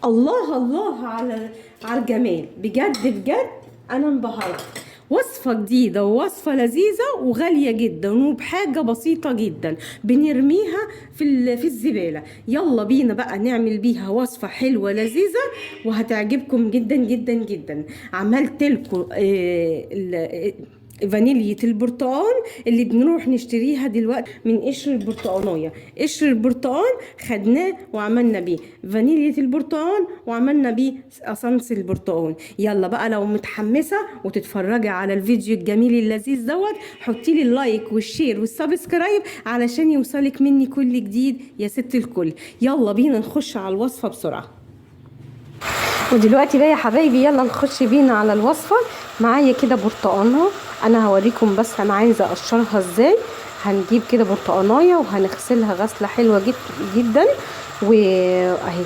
الله الله على الجمال، بجد بجد انا انبهرت. وصفة جديدة ووصفة لذيذة وغالية جدا وبحاجة بسيطة جدا بنرميها في الزبالة. يلا بينا بقى نعمل بيها وصفة حلوة لذيذة وهتعجبكم جدا جدا جدا. عملت لكم فانيليا البرتقال اللي بنروح نشتريها دلوقتي من قشر البرتقانية. قشر البرتقال خدناه وعملنا بيه فانيليا البرتقال وعملنا بيه اسانس البرتقال. يلا بقى لو متحمسة وتتفرجي على الفيديو الجميل اللذيذ دوت، حطي لي اللايك والشير والسبسكرايب علشان يوصلك مني كل جديد يا ست الكل. يلا بينا نخش على الوصفة بسرعة. ودلوقتي بقى يا حبايبي يلا نخش بينا على الوصفة. معايا كده برتقانة، انا هوريكم بس انا عايزه اقشرها ازاي. هنجيب كده برتقانايه وهنغسلها غسله حلوه جدا واهي